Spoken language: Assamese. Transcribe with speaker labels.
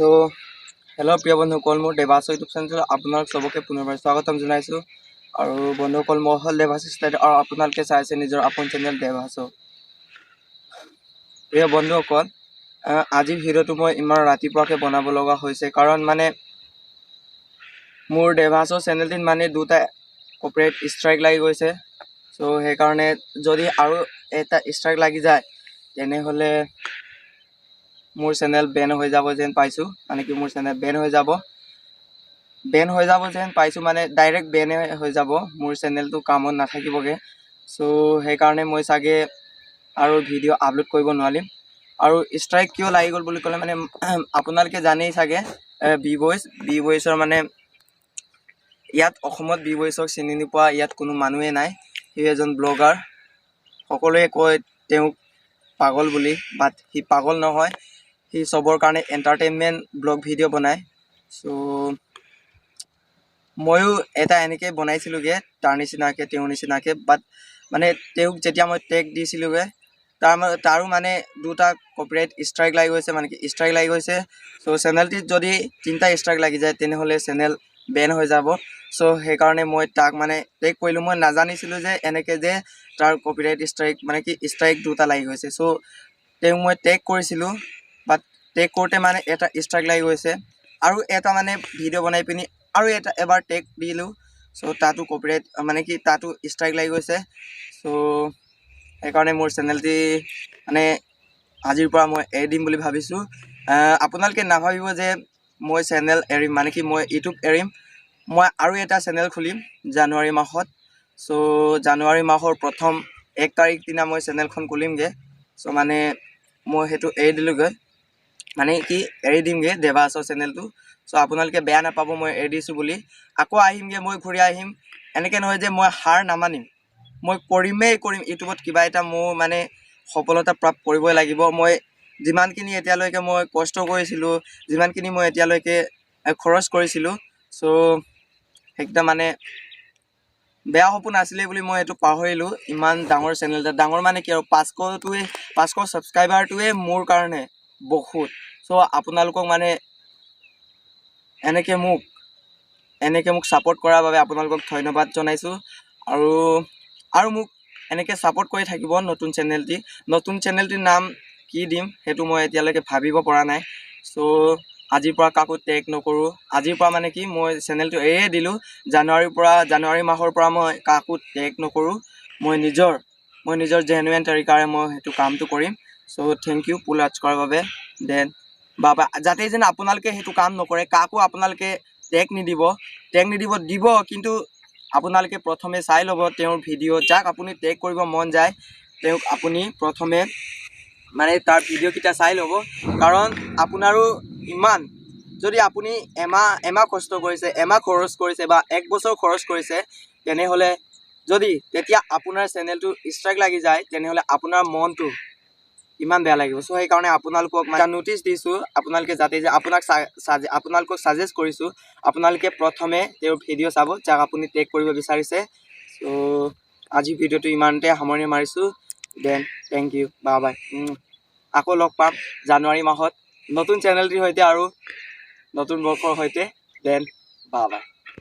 Speaker 1: সো হেল্ল' প্ৰিয় বন্ধুসকল, মোৰ দেৱাস ইউটিউব চেনেলত আপোনালোক চবকে পুনৰবাৰ স্বাগতম জনাইছোঁ। আৰু বন্ধুসকল, মই হ'ল দেৱাস ষ্টাইল আৰু আপোনালোকে চাইছে নিজৰ আপোন চেনেল দেৱাসো। প্ৰিয় বন্ধুসকল, আজিৰ ভিডিঅ'টো মই ইমান ৰাতিপুৱাকৈ বনাব লগা হৈছে কাৰণ মানে মোৰ দেৱাসৰ চেনেলটিত মানে দুটা কপিৰাইট ষ্ট্ৰাইক লাগি গৈছে। চ' সেইকাৰণে যদি আৰু এটা ষ্ট্ৰাইক লাগি যায় তেনেহ'লে মোৰ চেনেল বেন হৈ যাব যেন পাইছোঁ। মানে কি মোৰ চেনেল বেন হৈ যাব যেন পাইছোঁ, মানে ডাইৰেক্ট বেন হৈ যাব, মোৰ চেনেলটো কামত নাথাকিবগৈ। চ' সেইকাৰণে মই চাগে আৰু ভিডিঅ' আপলোড কৰিব নোৱাৰিম। আৰু ষ্ট্ৰাইক কিয় লাগি গ'ল বুলি ক'লে মানে আপোনালোকে জানেই চাগে, বি বইছৰ মানে ইয়াত অসমত বি বইছক চিনি নোপোৱা ইয়াত কোনো মানুহে নাই। সি এজন ব্লগাৰ, সকলোৱে কয় তেওঁক পাগল বুলি, বাট সি পাগল নহয়, সি চবৰ কাৰণে এণ্টাৰটেইনমেণ্ট ব্লগ ভিডিঅ' বনায়। চ' ময়ো এটা এনেকৈ বনাইছিলোঁগৈ তেওঁৰ নিচিনাকৈ, বাট মানে তেওঁক যেতিয়া মই টেগ দিছিলোঁগৈ তাৰো মানে দুটা কপিৰাইট ষ্ট্ৰাইক লাগি গৈছে, মানে কি ষ্ট্ৰাইক লাগি গৈছে। চ' চেনেলটিত যদি 3টা ষ্ট্ৰাইক লাগি যায় তেনেহ'লে চেনেল বেন হৈ যাব। চ' সেইকাৰণে মই তাক মানে টেগ কৰিলোঁ। মই নাজানিছিলোঁ যে এনেকৈ যে তাৰ কপিৰাইট ষ্ট্ৰাইক মানে কি ষ্ট্ৰাইক দুটা লাগি গৈছে। চ' তেওঁক মই টেগ কৰিছিলোঁ, বাট টেগ কৰোঁতে মানে এটা ষ্ট্ৰাইক লাগি গৈছে। আৰু এটা মানে ভিডিঅ' বনাই পিনি আৰু এবাৰ টেগ দিলোঁ। চ' তাতো কপিৰাইট মানে কি তাতো ষ্ট্ৰাইক লাগি গৈছে। চ' সেইকাৰণে মোৰ চেনেলটি মানে আজিৰ পৰা মই এৰি দিম বুলি ভাবিছোঁ। আপোনালোকে নাভাবিব যে মই চেনেল এৰিম, মানে কি মই ইউটিউব এৰিম। মই আৰু এটা চেনেল খুলিম জানুৱাৰী মাহত। চ' জানুৱাৰী মাহৰ প্ৰথম 1 তাৰিখ দিনা মই চেনেলখন খুলিমগৈ। চ' মানে মই সেইটো এৰি দিলোঁগৈ, মানে কি এৰি দিমগৈ দেৱাসৰ চেনেলটো। চ' আপোনালোকে বেয়া নাপাব মই এৰি দিছোঁ বুলি। আকৌ আহিমগৈ, মই ঘূৰি আহিম। এনেকৈ নহয় যে মই হাৰ নামানিম, মই কৰিমেই কৰিম। ইউটিউবত কিবা এটা মোৰ মানে সফলতা প্ৰাপ্ত কৰিবই লাগিব। মই যিমানখিনি এতিয়ালৈকে মই কষ্ট কৰিছিলোঁ, যিমানখিনি মই এতিয়ালৈকে খৰচ কৰিছিলোঁ, চ' সেইকেইটা মানে বেয়া সপোন আছিলে বুলি মই এইটো পাহৰিলোঁ। ইমান ডাঙৰ চেনেল এটা, ডাঙৰ মানে কি আৰু 500 ছাবস্ক্ৰাইবাৰটোৱে মোৰ কাৰণে বহুত। চ' আপোনালোকক মানে এনেকৈ মোক ছাপোৰ্ট কৰাৰ বাবে আপোনালোকক ধন্যবাদ জনাইছোঁ। আৰু মোক এনেকৈ ছাপোৰ্ট কৰি থাকিব। নতুন চেনেলটিৰ নাম কি দিম সেইটো মই এতিয়ালৈকে ভাবিব পৰা নাই। চ' আজিৰ পৰা কাকো টেগ নকৰোঁ। আজিৰ পৰা মানে কি মই চেনেলটো এৰিয়ে দিলোঁ। জানুৱাৰী মাহৰ পৰা মই কাকো টেগ নকৰোঁ। মই নিজৰ জেনুৱেন তৰিকাৰে মই সেইটো কামটো কৰিম। চ' থেংক ইউ ফুল ৱাটচ কৰাৰ বাবে। দেন বাবা, যাতে যেন আপোনালোকে সেইটো কাম নকৰে, কাকো আপোনালোকে টেগ দিব, কিন্তু আপোনালোকে প্ৰথমে চাই ল'ব তেওঁৰ ভিডিঅ'। যাক আপুনি টেগ কৰিব মন যায় তেওঁক আপুনি প্ৰথমে মানে তাৰ ভিডিঅ'কেইটা চাই ল'ব। কাৰণ আপোনাৰো ইমান, যদি আপুনি এমাহ কষ্ট কৰিছে, এমাহ খৰচ কৰিছে বা 1 বছৰ খৰচ কৰিছে, তেনেহ'লে তেতিয়া আপোনাৰ চেনেলটো ষ্ট্ৰাইক লাগি যায় তেনেহ'লে আপোনাৰ মনটো ইমান বেয়া লাগিব। চ' সেইকাৰণে আপোনালোকক এটা ন'টিচ দিছোঁ, আপোনালোকে যাতে যে আপোনালোকক ছাজেষ্ট কৰিছোঁ, আপোনালোকে প্ৰথমে তেওঁৰ ভিডিঅ' চাব যাক আপুনি টেগ কৰিব বিচাৰিছে। চ' আজি ভিডিঅ'টো ইমানতে সামৰণি মাৰিছোঁ। দেন থেংক ইউ, বাই। আকৌ লগ পাম জানুৱাৰী মাহত নতুন চেনেলটিৰ সৈতে আৰু নতুন বৰ্ষৰ সৈতে। দেন বাই।